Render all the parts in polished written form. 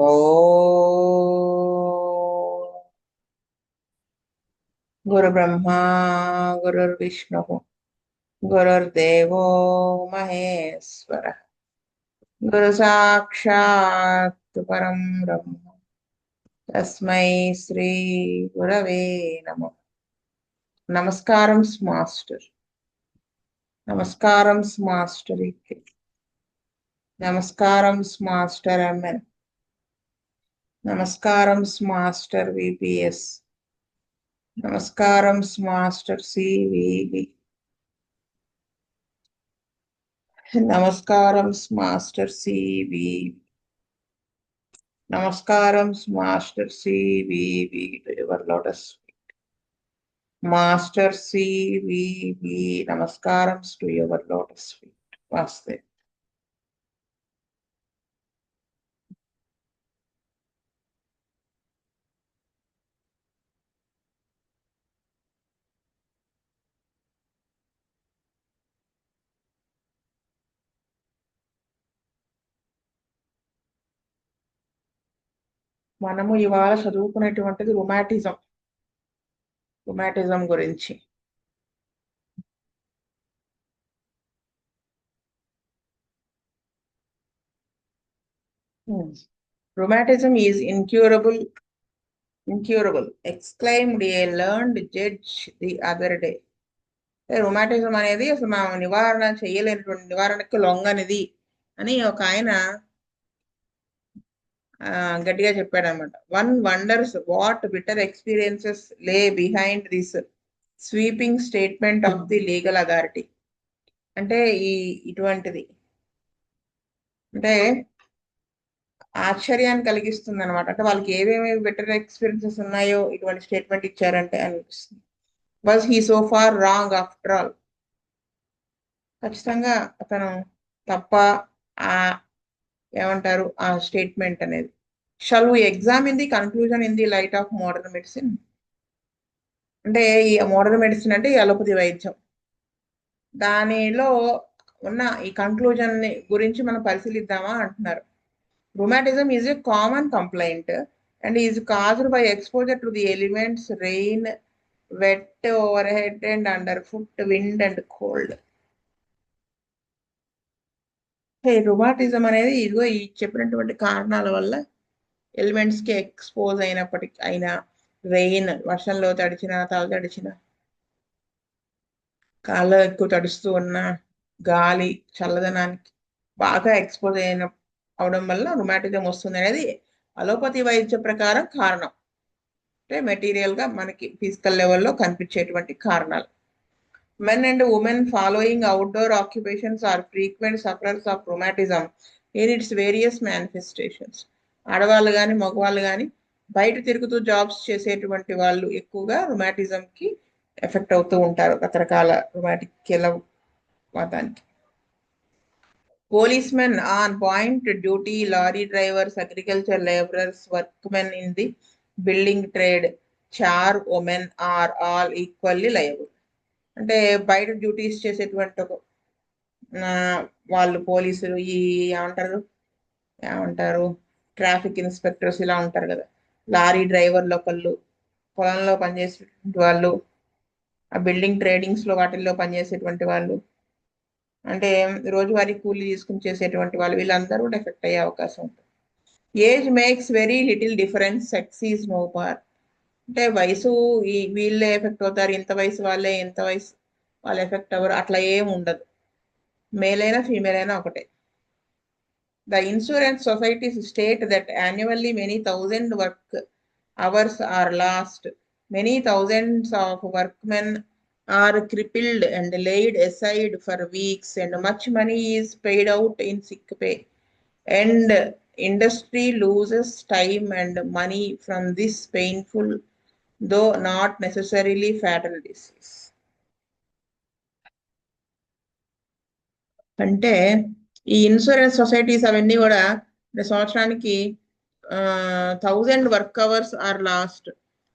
ఓ గురు బ్రహ్మ గురుర్విష్ణు గురుర్దేవో మహేశ్వర గురు సాక్షాత్ పరం బ్రహ్మ తస్మై శ్రీ గురవే నమః. నమస్కారం మాస్టర్. నమస్కారం మాస్టర్ ఇక్కి. నమస్కారం మాస్టర్ ఎంఎన్. నమస్కారం మాస్టర్ విపిఎస్. నమస్కారం మాస్టర్ సివివి. నమస్కారం మాస్టర్ సివి. నమస్కారం master CVV to your lotus. Master CVV నమస్కారం టు యువర్ లోటస్ ఫీట్. వస్తే మనము ఇవాళ చదువుకునేటువంటిది రుమాటిజం. రుమాటిజం గురించి. Rheumatism is incurable, exclaimed a learned judge the other day. Rheumatism అనేది అసలు మనం నివారణ చేయలేనటువంటి, నివారణకి లొంగనిది అని ఒక ఆయన గట్టిగా చెప్పాడు అనమాట. One wonders what bitter experiences lay behind this sweeping statement of the legal authority. అంటే ఇటువంటిది అంటే ఆశ్చర్యాన్ని కలిగిస్తుంది అనమాట. అంటే వాళ్ళకి ఏమేమి బెటర్ ఎక్స్పీరియన్సెస్ ఉన్నాయో ఇటువంటి స్టేట్మెంట్ ఇచ్చారంటే అనిపిస్తుంది. Was he so far wrong after all. ఖచ్చితంగా అతను తప్ప ఆ ఏమంటారు ఆ స్టేట్మెంట్ అనేది. Shall we examine the conclusion in the light of modern medicine. అంటే ఈ మోడర్న్ మెడిసిన్ అంటే ఈ అలోపతి వైద్యం, దానిలో ఉన్న ఈ కన్క్లూజన్ గురించి మనం పరిశీలిద్దామా అంటున్నారు. Rheumatism is a common complaint and is caused by exposure to the elements rain, wet overhead and underfoot, wind and cold. Rheumatism అనేది ఇదిగో ఈ చెప్పినటువంటి కారణాల వల్ల ఎలిమెంట్స్ కి ఎక్స్పోజ్ అయినా, రెయిన్ వర్షంలో తడిచిన, తల తడిచిన, కాళ్ళు ఎక్కువ తడుస్తూ ఉన్న, గాలి చల్లదనానికి బాగా ఎక్స్పోజ్ అవడం వల్ల రుమాటిజం వస్తుంది అనేది అలోపతి వైద్య ప్రకారం కారణం. అంటే మెటీరియల్ గా మనకి ఫిజికల్ లెవెల్లో కనిపించేటువంటి కారణాలు. Men and women following outdoor occupations are frequent sufferers of rheumatism in its various manifestations. ఆడవాళ్ళు కానీ మగవాళ్ళు కానీ బయట తిరుగుతూ జాబ్స్ చేసేటువంటి వాళ్ళు ఎక్కువగా రుమాటిజం కి ఎఫెక్ట్ అవుతూ ఉంటారు, రకరకాల rheumatic వాతానికి. Policemen on point duty, lorry drivers, agriculture laborers, workmen in the building trade, char women are all equally liable. అంటే బయట డ్యూటీస్ చేసేటువంటి వాళ్ళు పోలీసులు, ఏమంటారు ఏమంటారు ట్రాఫిక్ ఇన్స్పెక్టర్స్ ఇలా ఉంటారు కదా, లారీ డ్రైవర్లు ఒకళ్ళు, పొలంలో పనిచేసేటువంటి వాళ్ళు, ఆ బిల్డింగ్ ట్రేడింగ్స్ లో వాటిల్లో పనిచేసేటువంటి వాళ్ళు, అంటే రోజువారీ కూలీ తీసుకుని చేసేటువంటి వాళ్ళు, వీళ్ళందరూ కూడా ఎఫెక్ట్ అయ్యే అవకాశం ఉంటుంది. Age makes very little difference, sex is no bar. అంటే వయసు వీళ్ళే ఎఫెక్ట్ అవుతారు, ఇంత వయసు వాళ్ళే ఇంత వయసు వాళ్ళు ఎఫెక్ట్ అవ్వరు, అట్లా ఏం ఉండదు. మేల్ అయినా ఫీమేల్ అయినా ఒకటే. The insurance societies state that annually many thousand work hours are last, many thousands of workmen are crippled and laid aside for weeks, and much money is paid out in sick pay, and industry loses time and money from this painful, though not necessarily fatal disease. అంటే ఈ insurance societies అవన్నీ కూడా సంవత్సరానికి 1000 work hours are last,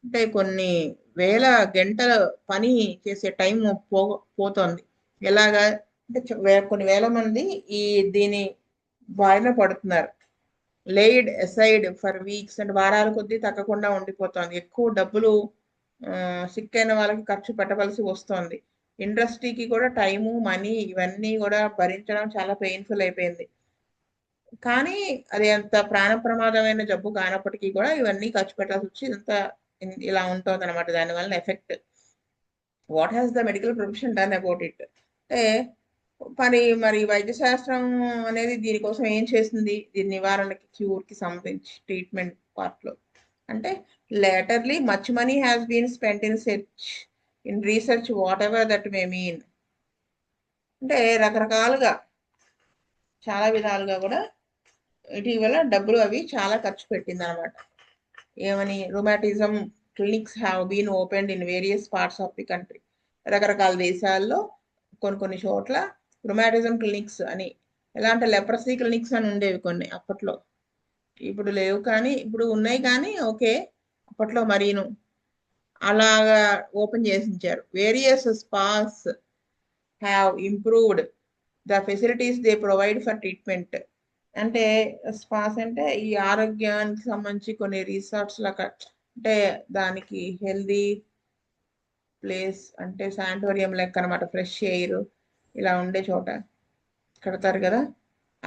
అంటే కొన్ని వేల గంటల పని చేసే టైం పోతోంది. ఎలాగా అంటే కొన్ని వేల మంది దీని బారిన పడుతున్నారు. లేయిడ్ అసైడ్ ఫర్ వీక్స్ అండ్ వారాల కొద్దీ తగ్గకుండా ఉండిపోతుంది. ఎక్కువ డబ్బులు సిక్ అయిన వాళ్ళకి ఖర్చు పెట్టవలసి వస్తుంది. ఇండస్ట్రీకి కూడా టైము మనీ ఇవన్నీ కూడా భరించడం చాలా పెయిన్ఫుల్ అయిపోయింది. కానీ అది అంత ప్రాణ ప్రమాదమైన జబ్బు కానప్పటికీ కూడా ఇవన్నీ ఖర్చు పెట్టాల్సి వచ్చి ఇలా ఉంటుంది అనమాట. దానివల్ల effect. What has the medical profession done about it? అంటే మరి వైద్య శాస్త్రం అనేది దీనికోసం ఏం చేసింది? దీని నివారణకి, క్యూర్కి సంబంధించి ట్రీట్మెంట్ పార్ట్లో అంటే latterly much money has been spent in research whatever that may mean. అంటే రకరకాలుగా చాలా విధాలుగా కూడా ఇటీవల డబ్బులు అవి చాలా ఖర్చు పెట్టింది అనమాట. ఏమని? Rheumatism clinics have been opened in various parts of the country. రకరకాల దేశాల్లో కొన్ని చోట్ల రొమాటిజం క్లినిక్స్ అని, ఎలా అంటే లెప్రసీ క్లినిక్స్ అని ఉండేవి కొన్ని అప్పట్లో. ఇప్పుడు లేవు, కానీ ఇప్పుడు ఉన్నాయి, కానీ ఓకే, అప్పట్లో మరీను అలాగా ఓపెన్ చేసి ఉంచారు. Various spas have improved the facilities they provide for treatment. అంటే స్పాస్ అంటే ఈ ఆరోగ్యానికి సంబంధించి కొన్ని రిసార్ట్స్ లాగా, అంటే దానికి హెల్దీ ప్లేస్ అంటే శానిటోరియం లెక్క అనమాట. ఫ్రెష్ ఎయిర్ ఇలా ఉండే చోట కడతారు కదా,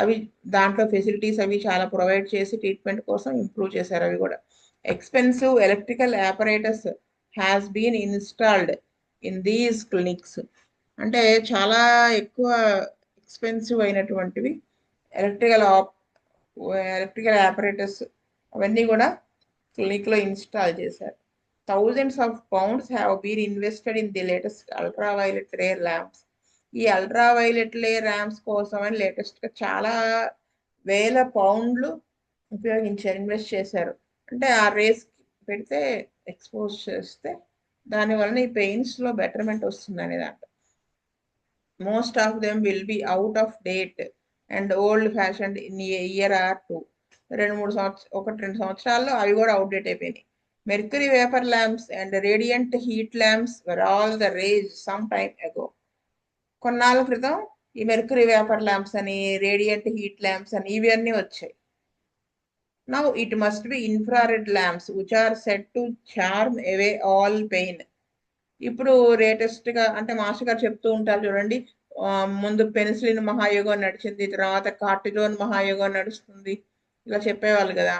అవి దాంట్లో ఫెసిలిటీస్ అవి చాలా ప్రొవైడ్ చేసి ట్రీట్మెంట్ కోసం ఇంప్రూవ్ చేశారు. అవి కూడా expensive electrical apparatus has been installed in these clinics. అంటే చాలా ఎక్కువ ఎక్స్పెన్సివ్ అయినటువంటివి ఎలక్ట్రికల్ ఎలక్ట్రికల్ ఆపరేటర్స్ అవన్నీ కూడా క్లినిక్లో ఇన్స్టాల్ చేశారు. Thousands of pounds have been invested in the latest ultraviolet ray lamps. ఈ అల్ట్రావైలెట్ రే ల్యాంప్స్ కోసం అని లేటెస్ట్గా చాలా వేల పౌండ్లు ఉపయోగించారు, ఇన్వెస్ట్ చేశారు. అంటే ఆ రేస్ పెడితే, ఎక్స్పోజ్ చేస్తే దానివల్ల ఈ పెయిన్స్లో బెటర్మెంట్ వస్తుంది అనే దాంట్లో. Most of them will be out of date and old fashion in year or two. 2 సంవత్సరాల్లో అవి కూడా అవుట్డేట్ అయిపోయినాయి. Mercury vapour lamps and radiant heat lamps were all the rage some time ago. కొన్నాళ్ళ క్రితం ఈ మెర్క్యూరీ వేపర్ ల్యాంప్స్ అని, radiant heat lamps అని ఇవన్నీ వచ్చాయి. Now it must be infrared lamps which are set to charm away all pain. ఇప్పుడు లేటెస్ట్గా అంటే మాస్టర్ గారు చెప్తూ ఉంటారు చూడండి, ముందు పెన్సిలిన్ మహాయుగం నడిచింది, తర్వాత కార్టిజోన్ మహాయుగం నడుస్తుంది, ఇలా చెప్పేవాళ్ళు కదా.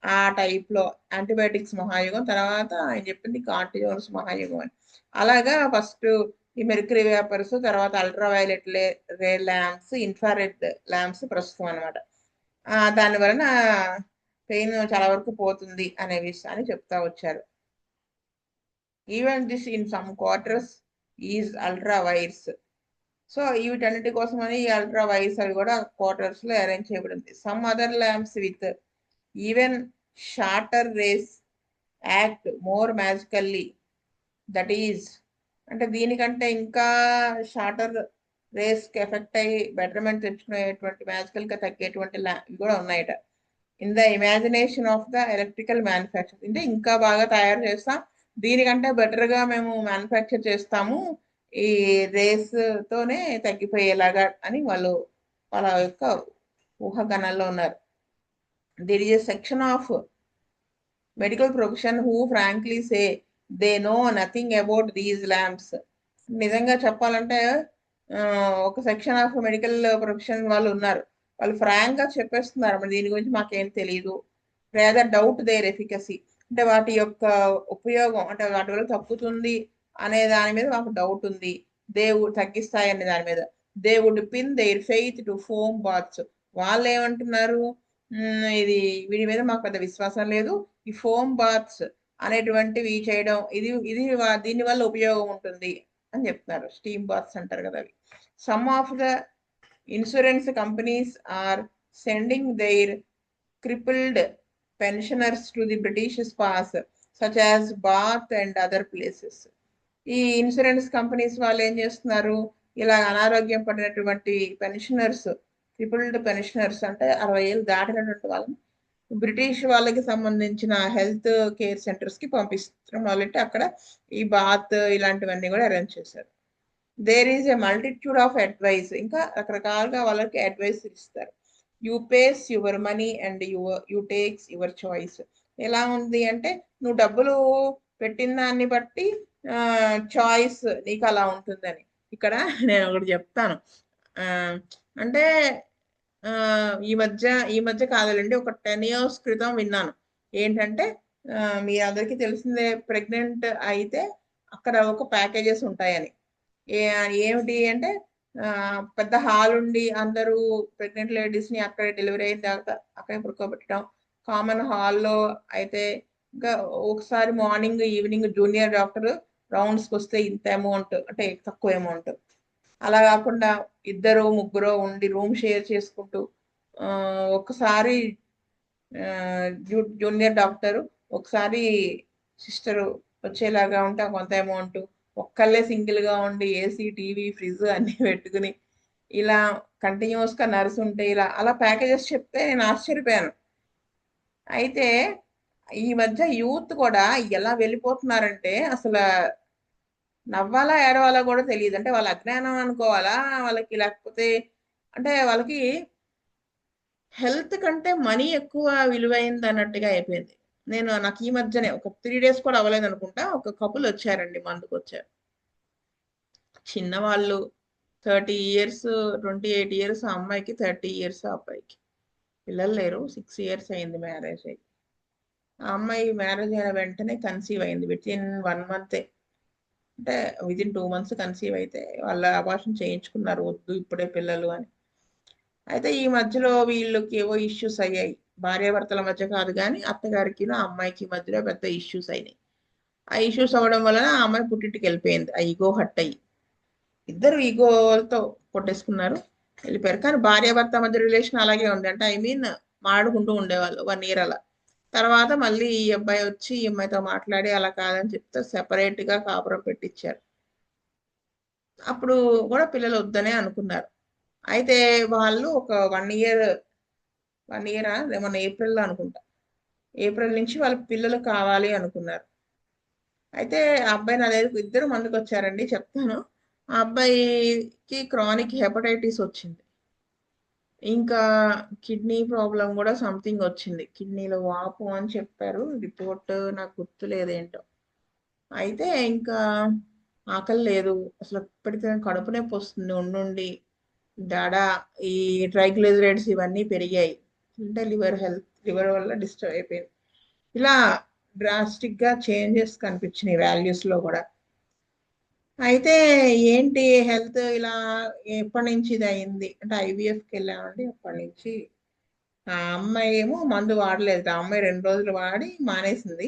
ఆ టైప్లో యాంటీబయాటిక్స్ మహాయుగం, తర్వాత ఆయన చెప్పింది కార్టిజోన్స్ మహాయుగం అని. అలాగా ఫస్ట్ ఈ మెర్క్యూరీ వేపర్స్, తర్వాత ultraviolet ray lamps, infrared lamps ప్రస్తుతం అనమాట. దాని వలన పెయిన్ చాలా వరకు పోతుంది అనే విషయాన్ని చెప్తా వచ్చారు. Even this in some quarters is ultra wires. So వీటన్నిటి కోసమని ఈ అల్ట్రా వైర్స్ అవి కూడా క్వార్టర్స్ లో అరేంజ్ చేయబడింది. Some other lamps with even shorter rays act more magically. That is అంటే దీనికంటే ఇంకా షార్టర్ రేస్ కి ఎఫెక్ట్ అయ్యి బెటర్మెంట్ తెచ్చుకునేటువంటి మ్యాజికల్ గా తగ్గేటువంటి ఇవి కూడా ఉన్నాయట. In the imagination of the electrical manufacture. అంటే ఇంకా బాగా తయారు చేస్తాం, దీనికంటే బెటర్గా మేము మ్యానుఫ్యాక్చర్ చేస్తాము ఈ రేస్ తోనే తగ్గిపోయేలాగా అని వాళ్ళ యొక్క ఊహాగానాల్లో ఉన్నారు. There is a section of medical profession who frankly say they know nothing about these lamps. నిజంగా చెప్పాలంటే ఒక సెక్షన్ ఆఫ్ మెడికల్ ప్రొఫెషన్ వాళ్ళు ఉన్నారు, వాళ్ళు ఫ్రాంక్ గా చెప్పేస్తున్నారు మరి దీని గురించి మాకేం తెలియదు. Rather doubt their efficacy. అంటే వాటి యొక్క ఉపయోగం, అంటే వాటి వల్ల తగ్గుతుంది అనే దాని మీద మాకు డౌట్ ఉంది, తగ్గిస్తాయి అనే దాని మీద. They would pin their faith to foam baths. వాళ్ళు ఏమంటున్నారు, ఇది వీడి మీద మాకు పెద్ద విశ్వాసం లేదు, ఈ ఫోమ్ బాత్స్ అనేటువంటివి చేయడం దీని వల్ల ఉపయోగం ఉంటుంది అని చెప్తున్నారు. స్టీమ్ బాత్స్ అంటారు కదా అవి. Some of the insurance companies are sending their crippled pensioners to the British spas such as Bath and other places. ఈ ఇన్సూరెన్స్ కంపెనీస్ వాళ్ళు ఏం చేస్తున్నారు, ఇలా అనారోగ్యం పడినటువంటి పెన్షనర్స్, క్రిపుల్డ్ పెన్షనర్స్ అంటే 60 ఏళ్ళు దాటినటువంటి వాళ్ళని బ్రిటిష్ వాళ్ళకి సంబంధించిన హెల్త్ కేర్ సెంటర్స్ కి పంపిస్తారు. మొదలెట్టి అక్కడ ఈ బాత్ ఇలాంటివన్నీ కూడా అరేంజ్ చేశారు. There is a multitude of advice. ఇంకా రకరకాలుగా వాళ్ళకి అడ్వైస్ ఇస్తారు. You pays your money and you takes your choice. ఎలా ఉంది అంటే నువ్వు డబ్బులు పెట్టిన దాన్ని బట్టి చాయిస్ నీకు అలా ఉంటుందని. ఇక్కడ నేను ఒకటి చెప్తాను. ఆ, అంటే ఆ, ఈ మధ్య కాదులేండి, ఒక 10 years క్రితం విన్నాను. ఏంటంటే ఆ, మీ అందరికీ తెలిసిందే, ప్రెగ్నెంట్ అయితే అక్కడ ఒక ప్యాకేజెస్ ఉంటాయని. ఏ ఏమిటి అంటే ఆ, పెద్ద హాల్ ఉండి అందరూ ప్రెగ్నెంట్ లేడీస్ ని అక్కడే డెలివరీ అయిన తర్వాత అక్కడే పడుకోబెట్టడం. కామన్ హాల్లో అయితే ఇంకా ఒకసారి మార్నింగ్ ఈవినింగ్ జూనియర్ డాక్టర్ రౌండ్స్కి వస్తే ఇంత అమౌంట్, అంటే తక్కువ అమౌంట్. అలా కాకుండా ఇద్దరు ముగ్గురు ఉండి రూమ్ షేర్ చేసుకుంటూ ఆ, ఒకసారి జూనియర్ డాక్టర్, ఒకసారి సిస్టర్ వచ్చేలాగా ఉంటే ఆ కొంత అమౌంట్, ఒక్కళ్ళే సింగిల్ గా ఉండి ఏసీ టీవీ ఫ్రిడ్జ్ అన్ని పెట్టుకుని ఇలా కంటిన్యూస్ గా నర్స్ ఉంటే ఇలా అలా ప్యాకేజెస్ చెప్తే నేను ఆశ్చర్యపోయాను. అయితే ఈ మధ్య యూత్ కూడా ఎలా వెళ్ళిపోతున్నారంటే అసలు నవ్వాలా ఏడవాలా కూడా తెలియదు. అంటే వాళ్ళ అజ్ఞానం అనుకోవాలా వాళ్ళకి, లేకపోతే అంటే వాళ్ళకి హెల్త్ కంటే మనీ ఎక్కువ విలువైంది అన్నట్టుగా అయిపోయింది. నాకు ఈ మధ్యనే ఒక 3 days కూడా అవ్వలేదు అనుకుంటా, ఒక కపుల్ వచ్చారండి, మందుకు వచ్చారు. చిన్నవాళ్ళు, 30 years, 28 years ఆ అమ్మాయికి, 30 years ఆ అబ్బాయికి. పిల్లలు లేరు, 6 years అయింది మ్యారేజ్ అయ్యి. ఆ అమ్మాయి మ్యారేజ్ అయిన వెంటనే కన్సీవ్ అయింది, వితిన్ 1 month. అంటే వితిన్ 2 months కన్సీవ్ అయితే వాళ్ళ అబార్షన్ చేయించుకున్నారు, వద్దు ఇప్పుడే పిల్లలు అని. అయితే ఈ మధ్యలో వీళ్ళకి ఏవో ఇష్యూస్ అయ్యాయి. భార్యాభర్తల మధ్య కాదు కానీ అత్తగారికి ఆ అమ్మాయికి మధ్యలో పెద్ద ఇష్యూస్ అయినాయి. ఆ ఇష్యూస్ అవ్వడం వలన ఆ అమ్మాయి పుట్టింటికి వెళ్ళిపోయింది, ఆ ఈగో హట్ అయ్యి. ఇద్దరు ఈగోలతో కొట్టేసుకున్నారు, వెళ్ళిపోయారు. కానీ భార్యాభర్త మధ్య రిలేషన్ అలాగే ఉంది. అంటే మాడుకుంటూ ఉండేవాళ్ళు 1 year అలా. తర్వాత మళ్ళీ ఈ అబ్బాయి వచ్చి ఈ అమ్మాయితో మాట్లాడి అలా కాదని చెప్తే సెపరేట్ గా కాపురం పెట్టించారు. అప్పుడు కూడా పిల్లలు వద్దనే అనుకున్నారు. అయితే వాళ్ళు ఒక 1 year, 1 year మన ఏప్రిల్లో అనుకుంటా, ఏప్రిల్ నుంచి వాళ్ళకి పిల్లలు కావాలి అనుకున్నారు. అయితే ఆ అబ్బాయి నా దగ్గరకు ఇద్దరు మందుకు వచ్చారండి, చెప్తాను. ఆ అబ్బాయికి క్రానిక్ హెపటైటిస్ వచ్చింది. ఇంకా కిడ్నీ ప్రాబ్లం కూడా సంథింగ్ వచ్చింది, కిడ్నీలో వాపు అని చెప్పారు. రిపోర్ట్ నాకు గుర్తులేదేంటో. అయితే ఇంకా ఆకలి లేదు అసలు, ఎప్పటికీ కడుపు నొప్పి వస్తుంది ఉండుండి. డాడా ఈ ట్రైగ్లిజరైడ్స్ ఇవన్నీ పెరిగాయి. అంటే లివర్ వల్ల డిస్టర్బ్ అయిపోయింది. ఇలా డ్రాస్టిక్ గా చేంజెస్ కనిపించినాయి వాల్యూస్ లో కూడా. అయితే ఏంటి హెల్త్ ఇలా ఎప్పటి నుంచి ఇది అయింది అంటే ఐవీఎఫ్కి వెళ్ళామండి. అప్పటి నుంచి ఆ అమ్మాయి ఏమో మందు వాడలేదు, ఆ అమ్మాయి 2 రోజులు వాడి మానేసింది,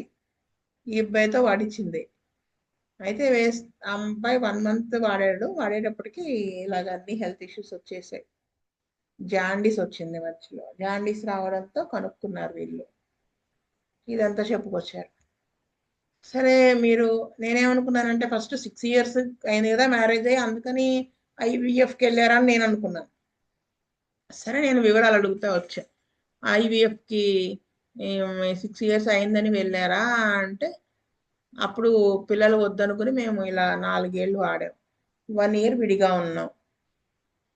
ఈ అబ్బాయితో వాడిచ్చింది. అయితే ఆ అబ్బాయి 1 month వాడాడు, వాడేటప్పటికి ఇలాగ అన్ని హెల్త్ ఇష్యూస్ వచ్చేసాయి. జాండీస్ వచ్చింది మధ్యలో, జాండీస్ రావడంతో కనుక్కున్నారు వీళ్ళు, ఇదంతా చెప్పుకొచ్చారు. సరే మీరు, నేనేమనుకున్నానంటే ఫస్ట్ 6 years అయింది కదా మ్యారేజ్ అయ్యి, అందుకని ఐవీఎఫ్కి వెళ్ళారని నేను అనుకున్నాను. సరే నేను వివరాలు అడుగుతా వచ్చా, ఐవీఎఫ్కి 6 years అయిందని వెళ్ళారా అంటే, అప్పుడు పిల్లలు వద్దనుకుని మేము ఇలా 4 ఏళ్ళు వాడాం, 1 year విడిగా ఉన్నాం.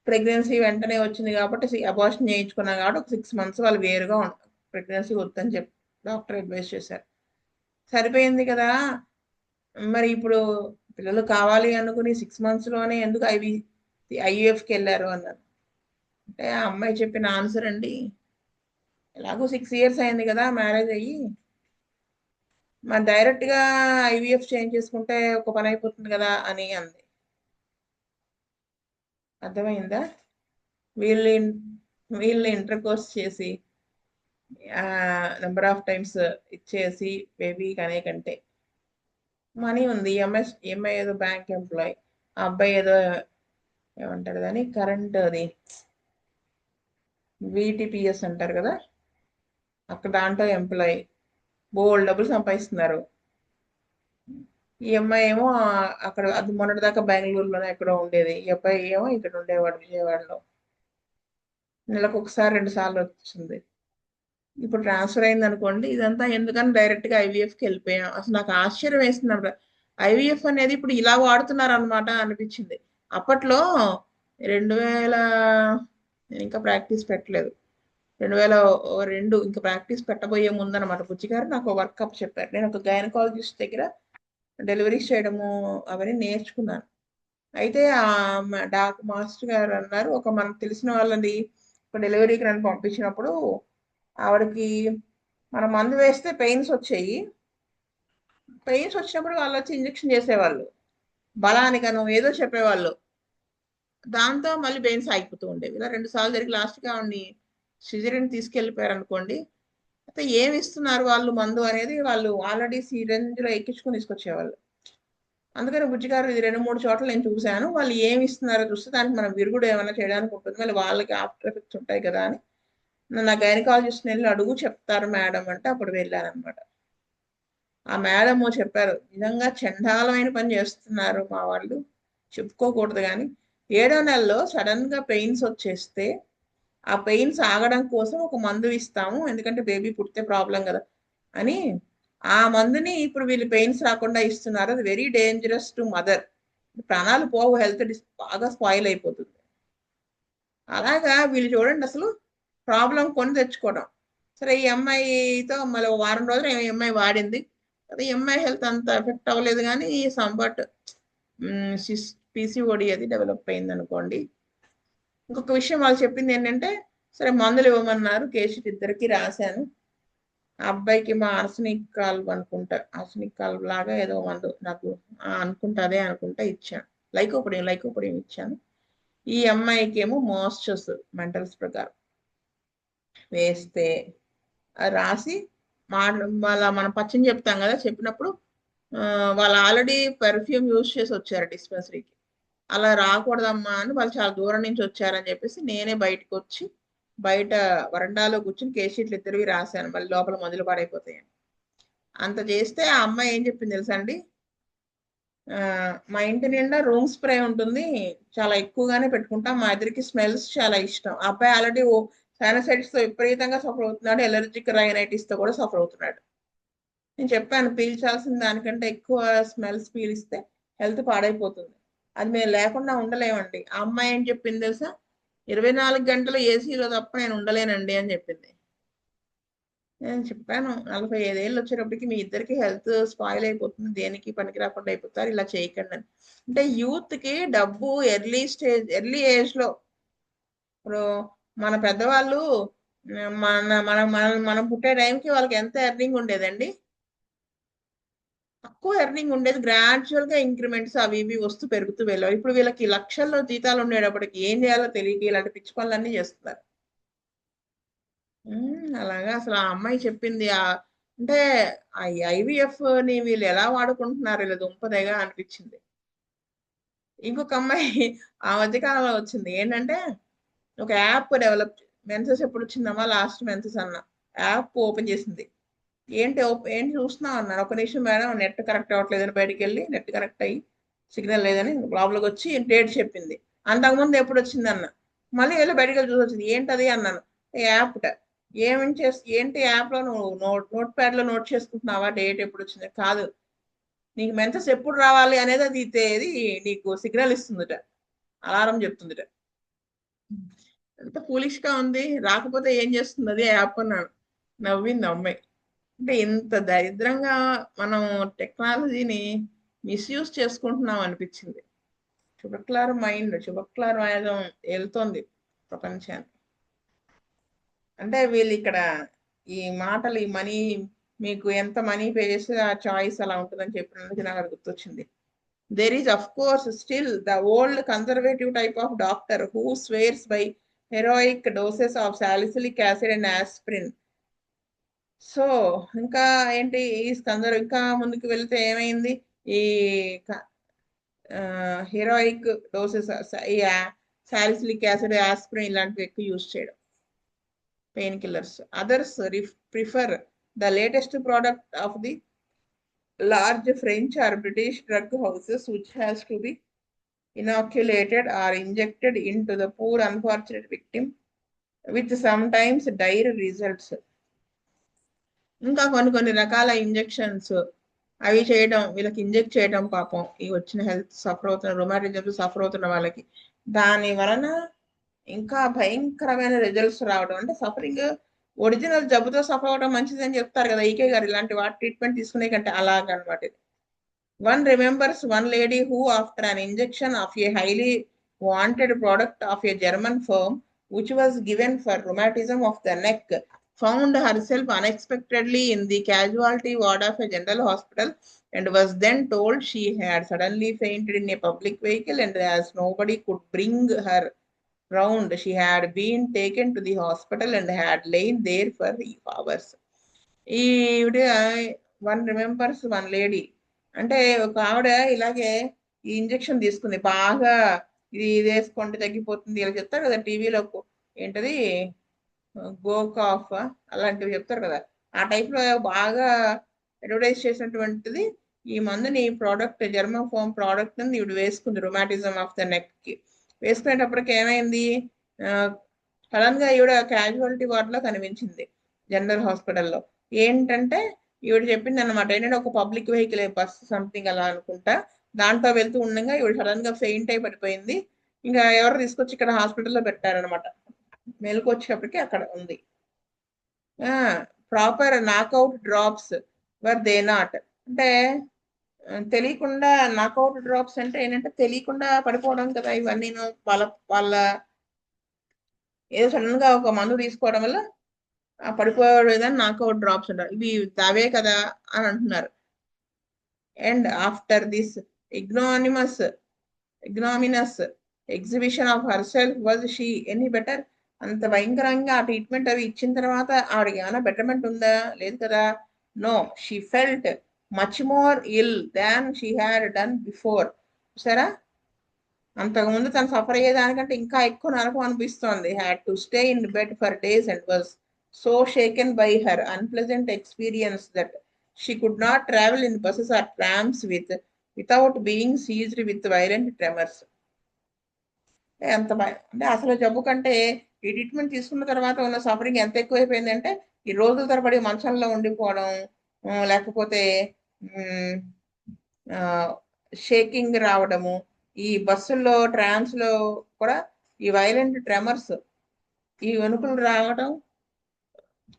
ప్రెగ్నెన్సీ వెంటనే వచ్చింది కాబట్టి అబార్షన్ చేయించుకున్నాం కాబట్టి ఒక 6 months వాళ్ళు వేరుగా ఉంటాం. ప్రెగ్నెన్సీ వద్దని చెప్పి డాక్టర్ అడ్వైస్ చేశారు. సరిపోయింది కదా, మరి ఇప్పుడు పిల్లలు కావాలి అనుకుని 6 months లోనే ఎందుకు ఐవీఎఫ్కి వెళ్ళారు అన్నారు. అంటే ఆ అమ్మాయి చెప్పిన ఆన్సర్ అండి, ఎలాగో 6 years అయింది కదా మ్యారేజ్ అయ్యి, మరి డైరెక్ట్ గా ఐవీఎఫ్ చేంజ్ చేసుకుంటే ఒక పని అయిపోతుంది కదా అని అంది. అర్థమైందా? వీళ్ళు వీళ్ళు ఇంటర్ కోర్స్ చేసి నెంబర్ ఆఫ్ టైమ్స్ ఇచ్చేసి బేబీ కనే కంటే మనీ ఉంది. ఈఎంఐ ఏదో బ్యాంక్ ఎంప్లాయ్, ఆ అబ్బాయి ఏదో ఏమంటారు దాన్ని, కరెంట్ అది విటిపిఎస్ అంటారు కదా, అక్కడ దాంట్లో ఎంప్లాయ్, బోల్డ్ డబ్బులు సంపాదిస్తున్నారు. ఈ అమ్మాయి ఏమో అక్కడ, అది మొన్నటిదాకా బెంగళూరులోనే ఎక్కడో ఉండేది, ఈ అబ్బాయి ఏమో ఇక్కడ ఉండేవాడు విజయవాడలో. నెలకు ఒకసారి 2 సార్లు వచ్చింది. ఇప్పుడు ట్రాన్స్ఫర్ అయింది అనుకోండి. ఇదంతా ఎందుకని డైరెక్ట్ గా ఐవీఎఫ్కి వెళ్ళిపోయాం. అసలు నాకు ఆశ్చర్యం వేస్తుంది అప్పుడు, ఐవీఎఫ్ అనేది ఇప్పుడు ఇలా వాడుతున్నారు అనమాట అనిపించింది. అప్పట్లో 2000, నేను ఇంకా ప్రాక్టీస్ పెట్టలేదు, 2002 ఇంకా ప్రాక్టీస్ పెట్టబోయే ముందనమాట బుజ్జి గారు నాకు వర్కప్ చెప్పారు. నేను ఒక గైనకాలజిస్ట్ దగ్గర డెలివరీస్ చేయడము అవన్నీ నేర్చుకున్నాను. అయితే మాస్టర్ గారు అన్నారు, ఒక మనకు తెలిసిన వాళ్ళని ఒక డెలివరీకి నన్ను పంపించినప్పుడు ఆవిడకి మనం మందు వేస్తే పెయిన్స్ వచ్చాయి. పెయిన్స్ వచ్చినప్పుడు వాళ్ళు వచ్చి ఇంజెక్షన్ చేసేవాళ్ళు, బలానికను ఏదో చెప్పేవాళ్ళు. దాంతో మళ్ళీ పెయిన్స్ ఆగిపోతూ ఉండేవి. ఇలా 2 సార్లు జరిగి లాస్ట్‌కి ఆవిడని సిజేరియన్ తీసుకెళ్ళిపోయారు అనుకోండి. అయితే ఏమి ఇస్తున్నారు వాళ్ళు మందు అనేది వాళ్ళు ఆల్రెడీ సిరంజ్‌లో ఎక్కించుకొని తీసుకొచ్చేవాళ్ళు. అందుకని బుజ్జి గారు ఇది 2, 3 చోట్ల నేను చూసాను. వాళ్ళు ఏమి ఇస్తున్నారో చూస్తే దానికి మనం విరుగుడు ఏమైనా చేయడానికి ఉంటుంది. మళ్ళీ వాళ్ళకి ఆఫ్టర్ ఎఫెక్ట్స్ ఉంటాయి కదా అని నా గైనకాలజిస్ట్‌ని వెళ్లి అడుగు చెప్తారు మేడం అంటే అప్పుడు వెళ్ళాననమాట. ఆ మేడము చెప్పారు, నిజంగా చండాలమైన పని చేస్తున్నారు మా వాళ్ళు. చెప్పుకోకూడదు గానీ, 7వ నెలలో సడెన్‌గా పెయిన్స్ వచ్చేస్తే, ఆ పెయిన్స్ ఆగడం కోసం ఒక మందు ఇస్తాము. ఎందుకంటే బేబీ పుడితే ప్రాబ్లమ్ గదా! అని ఆ మందుని ఇప్పుడు వీళ్ళు పెయిన్స్ రాకుండా ఇస్తున్నారు. అది వెరీ డేంజరస్ టు మదర్. ప్రాణాలు పోవు, హెల్త్ బాగా స్పాయిల్ అయిపోతుంది. అలాగా వీళ్ళు చూడండి అసలు ప్రాబ్లమ్ కొని తెచ్చుకోవడం. సరే ఈ అమ్మాయితో మళ్ళీ ఓ వారం రోజులు ఈ అమ్మాయి వాడింది. అది ఈ అమ్మాయి హెల్త్ అంత ఎఫెక్ట్ అవ్వలేదు గానీ సంబట్ సిస్ పీసీఓడి అది డెవలప్ అయిందనుకోండి. ఇంకొక విషయం వాళ్ళు చెప్పిందేంటంటే, సరే మందులు ఇవ్వమన్నారు. కేషిట్ ఇద్దరికీ రాశాను. ఆ అబ్బాయికేమో ఆర్సెనిక్ కాల్వ్ అనుకుంటా. ఆర్సెనిక్ కాల్వ్ లాగా ఏదో మందు నాకు అనుకుంటా అదే అనుకుంటా ఇచ్చాను. లైకోపొడియం ఇచ్చాను. ఈ అమ్మాయికేమో మోస్చస్ మెంటల్స్ ప్రకారం వేస్తే అది రాసి మళ్ళా మనం పచ్చని చెప్తాం కదా! చెప్పినప్పుడు వాళ్ళు ఆల్రెడీ పెర్ఫ్యూమ్ యూజ్ చేసి వచ్చారు డిస్పెన్సరీకి. అలా రాకూడదమ్మా అని వాళ్ళు చాలా దూరం నుంచి వచ్చారని చెప్పేసి నేనే బయటకొచ్చి బయట వరండాలో కూర్చొని కేస్ షీట్లు ఇద్దరివి రాశాను. మళ్ళీ లోపల మందులు పాడైపోతాయని. అంత చేస్తే ఆ అమ్మాయి ఏం చెప్పింది తెలుసా అండి? మా ఇంటి నిండా రూమ్ స్ప్రే ఉంటుంది. చాలా ఎక్కువగానే పెట్టుకుంటాం. మా ఇద్దరికి స్మెల్స్ చాలా ఇష్టం. ఆ అబ్బాయి ఆల్రెడీ సైనసైటిస్‌తో విపరీతంగా సఫర్ అవుతున్నాడు. ఎలర్జిక్ రైనైటిస్‌తో కూడా సఫర్ అవుతున్నాడు. నేను చెప్పాను పీల్చాల్సిన దానికంటే ఎక్కువ స్మెల్స్ పీలిస్తే హెల్త్ పాడైపోతుంది. అది మేము లేకుండా ఉండలేమండి. ఆ అమ్మాయి ఏం చెప్పింది తెలుసా? 24 గంటలు ఏసీలో తప్ప నేను ఉండలేనండి అని చెప్పింది. నేను చెప్పాను 45 ఏళ్ళు వచ్చేటప్పటికి మీ ఇద్దరికి హెల్త్ స్పాయిల్ అయిపోతుంది. దేనికి పనికి రాకుండా అయిపోతారు. ఇలా చేయకండి అని. అంటే యూత్‌కి డబ్బు ఎర్లీ ఏజ్‌లో ఇప్పుడు మన పెద్దవాళ్ళు మనం పుట్టే టైంకి వాళ్ళకి ఎంత ఎర్నింగ్ ఉండేదండి? తక్కువ ఎర్నింగ్ ఉండేది. గ్రాడ్యువల్‌గా ఇంక్రిమెంట్స్ అవి ఇవి వస్తూ పెరుగుతూ వెళ్ళాయి. ఇప్పుడు వీళ్ళకి లక్షల్లో జీతాలు ఉండేటప్పటికి ఏం చేయాలో తెలియక ఇలాంటి పిచ్చి పనులన్నీ చేస్తున్నారు. అలాగా అసలు ఆ అమ్మాయి చెప్పింది అంటే ఈ ఐవీఎఫ్‌ని వీళ్ళు ఎలా వాడుకుంటున్నారు వీళ్ళ దుంపదెగ అనిపించింది. ఇంకొక అమ్మాయి ఆ మధ్య కాలంలో వచ్చింది. ఏంటంటే ఒక యాప్ డెవలప్ మెన్సెస్ ఎప్పుడొచ్చిందమ్మా? లాస్ట్ మెన్సెస్ అన్నా. యాప్ ఓపెన్ చేసింది. ఏంటి చూస్తున్నావు అన్నాను. ఒక నిమిషం మేడం నెట్ కనెక్ట్ అవ్వట్లేదని బయటికెళ్ళి నెట్ కనెక్ట్ అయ్యి సిగ్నల్ లేదని లోపలికొచ్చి డేట్ చెప్పింది. అంతకుముందు ఎప్పుడొచ్చిందన్నా. మళ్ళీ వెళ్ళి బయటికెళ్ళి చూసొచ్చింది. ఏంటది అన్నాను. యాప్‌ట. ఏంటి యాప్‌లో నువ్వు నోట్‌ప్యాడ్‌లో నోట్ చేసుకుంటున్నావా డేట్ ఎప్పుడొచ్చింది? కాదు. నీకు మెన్సెస్ ఎప్పుడు రావాలి అనేది అది నీకు సిగ్నల్ ఇస్తుందట. అలారం చెప్తుందట. ఎంత ఫూలిష్‌గా ఉంది. రాకపోతే ఏం చేస్తుందది యాప్ అన్నాను. నవ్వింది ఆ అమ్మాయి. అంటే ఇంత దరిద్రంగా మనం టెక్నాలజీని మిస్‌యూజ్ చేసుకుంటున్నాం అనిపిచ్చింది. చుబుక్లార్ మైండ్ ఎళ్తోంది ప్రపంచాన్ని. అంటే వీళ్ళిక్కడ ఈ మాటలు ఈ మనీ మీకు ఎంత మనీ పే చేస్తే ఆ చాయిస్ అలా ఉంటదని చెప్పినందుకు నాకది గుర్తొచ్చింది. There is of course still the old conservative type of doctor who swears by heroic doses of salicylic acid and aspirin. So, ఇంకా ఏంటి ఇంకా ముందుకు వెళ్తే ఏమైంది? ఈ క హెరోయిక్ డోసెస్ ఈ సాలిసిలిక్ యాసిడ్, ఆస్పిరిన్ ఇలాంటివి ఎక్కువ యూజ్ చేయడం. Pain killers. Others prefer the latest product of the large French or British drug houses which has to be inoculated or injected into the poor unfortunate victim with sometimes dire results. ఇంకా కొన్ని రకాల injections అవి చేయడం వీళ్ళకి inject చేయడం పాపం ఈ వచ్చిన హెల్త్ సఫర్ అవుతున్న రొమాటిజం సఫర్ అవుతున్న వాళ్ళకి దాని వలన ఇంకా భయంకరమైన రిజల్ట్స్ రావడం. అంటే సఫరింగ్ ఒరిజినల్ జబ్బుతో సఫర్ అవ్వడం మంచిది అని చెప్తారు కదా ఈకే గారు, ఇలాంటి వాటి ట్రీట్మెంట్ తీసుకునే కంటే అలాగనమాట ఇది. One remembers one lady who, after an injection of a highly wanted product of a German firm, which was given for rheumatism of the neck, found herself unexpectedly in the casualty ward of a general hospital and was then told she had suddenly fainted in a public vehicle, and as nobody could bring her round, she had been taken to the hospital and had lain there for hours. ఈవిడ one remembers one lady అంటే ఒక ఆవిడ ఇలాగే ఈ injection తీసుకుంది బాగా, ఇది వేసుకుంటే తగ్గిపోతుంది ఇలా చెప్తారు కదా టీవీలో, ఏంటది గోకాఫ్ అలాంటివి చెప్తారు కదా, ఆ టైప్ లో బాగా అడ్వర్టైజ్ చేసినటువంటిది ఈ మందుని, ప్రోడక్ట్ జర్మన్ ఫోమ్ ప్రోడక్ట్ ని ఇవిడ వేసుకుంది రొమాటిజం ఆఫ్ ద నెక్ కి. వేసుకునేటప్పటికి ఏమైంది, సడన్ గా ఈవిడ క్యాజువాలిటీ వార్డ్ లో కనిపించింది జనరల్ హాస్పిటల్లో. ఏంటంటే ఈవిడ చెప్పింది అనమాట, ఏంటంటే ఒక పబ్లిక్ వెహికల్ బస్ సంథింగ్ అలా అనుకుంటా, దాంట్లో వెళ్తూ ఉండగా ఈవిడ సడన్ గా ఫెయింట్ అయి పడిపోయింది. ఇంకా ఎవరు తీసుకొచ్చి ఇక్కడ హాస్పిటల్లో పెట్టారనమాట. మెలకు వచ్చేటప్పటికి అక్కడ ఉంది. Proper knockout drops were they not అంటే తెలియకుండా నాకౌట్ డ్రాప్స్ అంటే ఏంటంటే తెలియకుండా పడిపోవడం కదా ఇవన్నీ, వాళ్ళ వాళ్ళ ఏదో సడన్ గా ఒక మందు తీసుకోవడం వల్ల పడిపోయేదని నాకౌట్ డ్రాప్స్ అంటారు, ఇవి అవే కదా అని అంటున్నారు. And after this ignominious exhibition of her self was she any better. అంత భయంకరంగా ఆ ట్రీట్మెంట్ అవి ఇచ్చిన తర్వాత ఆవిడకి ఏమైనా బెటర్మెంట్ ఉందా, లేదు కదా. No, she felt much more ill than she had done before. సరే, అంతకుముందు తను సఫర్ అయ్యేదానికంటే ఇంకా ఎక్కువ నరకం అనిపిస్తోంది. Had to stay in bed for days and was so shaken by her unpleasant experience that she could not travel in buses or trams without being seized with violent tremors. ఎంత అంటే అసలు జబ్బు కంటే ఈ ట్రీట్మెంట్ తీసుకున్న తర్వాత ఉన్న suffering ఎంత ఎక్కువైపోయిందంటే, ఈ రోజుల తరబడి మంచంలో ఉండిపోవడం, లేకపోతే షేకింగ్ రావడము, ఈ బస్సుల్లో ట్రాన్స్ లో కూడా ఈ వైలెంట్ ట్రెమర్స్, ఈ వణుకులు రావడం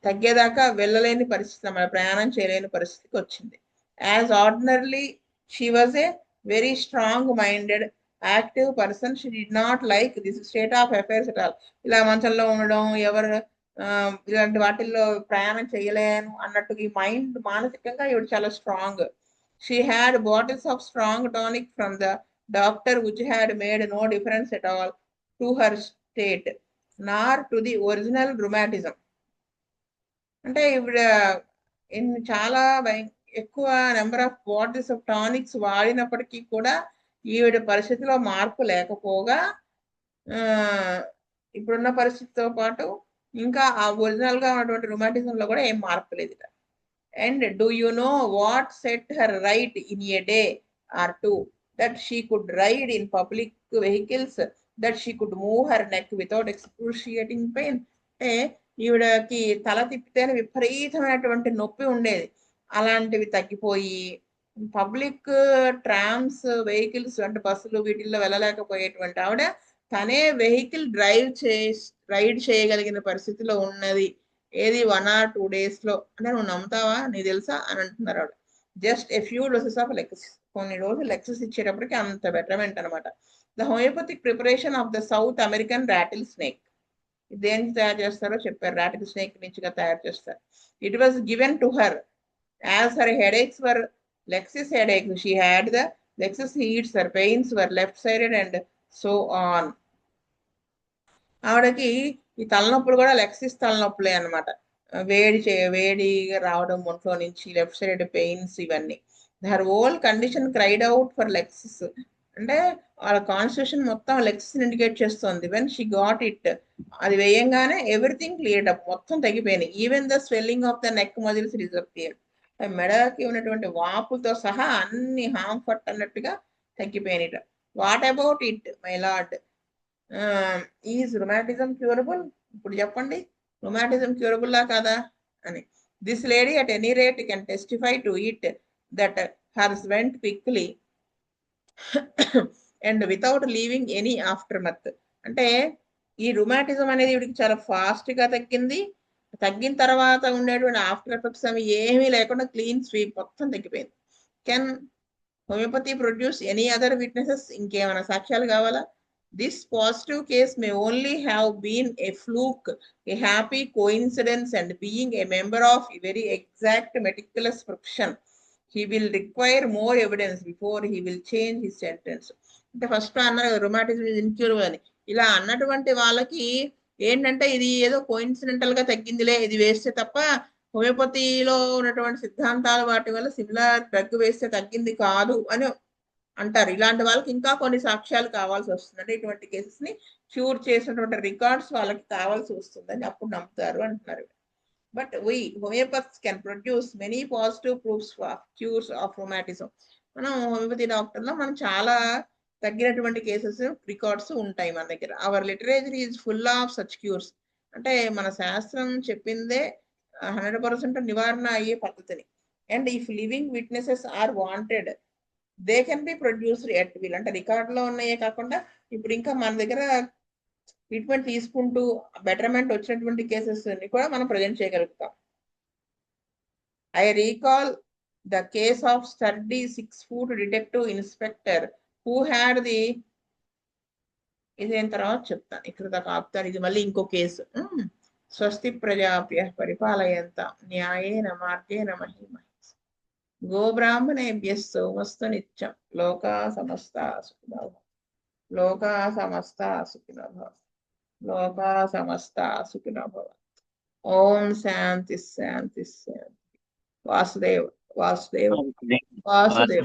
తగ్గేదాకా వెళ్ళలేని పరిస్థితి, మన ప్రయాణం చేయలేని పరిస్థితికి వచ్చింది. As ordinarily she was a very strong minded active person, she did not like this state of affairs at all. ఇలా మంచంలో ఉండడం, ఎవరు ఇలాంటి వాటిల్లో ప్రయాణం చేయలేను అన్నట్టు ఈ మైండ్ మానసికంగా ఇవి చాలా strong. She had bottles of strong tonic from the doctor which had made no difference at all to her state nor to the original rheumatism. అంటే ఇప్పుడు చాలా ఎక్కువ number of bottles of tonics వాడినప్పటికీ కూడా ఈవిడ పరిస్థితిలో మార్పు లేకపోగా ఇప్పుడున్న పరిస్థితితో పాటు ఇంకా ఆ ఒరిజినల్ గా ఉన్నటువంటి రుమాటిజం లో కూడా ఏం మార్పు లేదు. And do you know what set her right in a day or two that she could ride in public vehicles, that she could move her neck without excruciating pain. అంటే ఈవిడకి తల తిప్పితేనే విపరీతమైనటువంటి నొప్పి ఉండేది, అలాంటివి తగ్గిపోయి పబ్లిక్ ట్రామ్స్ వెహికల్స్ అంటే బస్సులు వీటిల్లో వెళ్ళలేకపోయేటువంటి ఆవిడ తనే వెహికల్ రైడ్ చేయగలిగిన పరిస్థితిలో ఉన్నది. ఏది 1 or 2 days లో. అంటే నువ్వు నమ్ముతావా, నీకు తెలుసా అని అంటున్నారు ఆవిడ. Just a few doses of Lachesis, కొన్ని రోజులు లెక్సెస్ ఇచ్చేటప్పటికి అంత బెటర్మెంట్ అనమాట. The homeopathic preparation of the South American rattle snake, దేనికి తయారు చేస్తారో చెప్పారు, రాటిల్ స్నేక్ నుంచిగా తయారు చేస్తారు. It was given to her as her headaches were Lachesis headache, she had the Lachesis heats, her pains were left sided and so on. ఆవిడకి ఈ తలనొప్పులు కూడా లెక్సిస్ తలనొప్పులే అనమాట, వేడిగా రావడం ఒంట్లో నుంచి, లెఫ్ట్ సైడ్ పెయిన్స్ ఇవన్నీ. Her whole condition cried out for Lachesis, అంటే వాళ్ళ కాన్స్టిట్యూషన్ మొత్తం లెక్సిస్ ఇండికేట్ చేస్తుంది. వెన్ షీ గాట్ ఇట్, అది వేయంగానే ఎవ్రీథింగ్ క్లియర్డ్ అప్, మొత్తం తగ్గిపోయినాయి. Even the swelling of the neck muscles disappeared, మెడకి ఉన్నటువంటి వాపులతో సహా అన్ని హార్మ్ఫట్ అన్నట్టుగా తగ్గిపోయినాయి. What about it my lord, is rheumatism curable? ఇప్పుడు చెప్పండి, రుమాటిజం క్యూరబుల్ లా కాదా అని. This lady at any rate can testify to it that hers went quickly and without leaving any aftermath. అంటే ఈ రుమాటిజం అనేది వీడికి చాలా ఫాస్ట్ గా తగ్గింది. తగ్గిన తర్వాత ఉండేటువంటి ఆఫ్టర్ ఎఫెక్ట్స్ అవి ఏమీ లేకుండా క్లీన్ స్వీప్ మొత్తం తగ్గిపోయింది. Can homeopathy produce any other witnesses? ఇంకేమైనా సాక్ష్యాలు కావాలా? This positive case may only have been a fluke, a happy coincidence, and being a member of a very exact meticulous profession. He will require more evidence before he will change his sentence. అంటే first అన్నారు rheumatism is incurable అని. ఇలా అన్నటువంటి వాళ్ళకి ఏంటంటే ఇది ఏదో coincidental గా తగ్గిందిలే, ఇది వేస్తే తప్ప హోమియోపతిలో ఉన్నటువంటి సిద్ధాంతాలు వాటి వల్ల సిమిలర్ డ్రగ్ వేస్తే తగ్గింది కాదు అని అంటారు. ఇలాంటి వాళ్ళకి ఇంకా కొన్ని సాక్ష్యాలు కావాల్సి వస్తుంది. అంటే ఇటువంటి కేసెస్ ని క్యూర్ చేసినటువంటి రికార్డ్స్ వాళ్ళకి కావాల్సి వస్తుందని అప్పుడు నమ్ముతారు అంటున్నారు. But we homeopaths can produce many positive proofs for cures of rheumatism. మనం హోమియోపతి డాక్టర్లో మనం చాలా తగ్గినటువంటి కేసెస్ రికార్డ్స్ ఉంటాయి మన దగ్గర. Our literature is full of such cures. అంటే మన శాస్త్రం చెప్పిందే 100% నివారణ అయ్యే పద్ధతిని. And if living witnesses are wanted they can be produced at will. అంటే రికార్డులో ఉన్నాయే కాకుండా ఇప్పుడు ఇంకా మన దగ్గర ట్రీట్మెంట్ తీసుకుంటూ బెటర్మెంట్ వచ్చినటువంటి కేసెస్ ని కూడా మనం ప్రజెంట్ చేయగలుగుతాం. I recall the case of study 6-foot detective inspector who had the, ఇదేం తర్వాత చెప్తాను, ఇక్కడ దాకా ఆపుతాను. ఇది మళ్ళీ ఇంకో కేసు. స్వస్తి ప్రజాభ్య పరిపాలయంత న్యాయేన మార్గేణ మహిమ గోబ్రాహ్మణేభ్యస్తు మస్తు నిత్యం లోకా సమస్త సుఖినో భవంతు. లోకా సమస్త సుఖినో భవంతు. లోకా సమస్త సుఖినో భవంతు. ఓం శాంతి శాంతి శాంతి. వాసుదేవ్ వాసుదేవ్ వాసుదేవ్.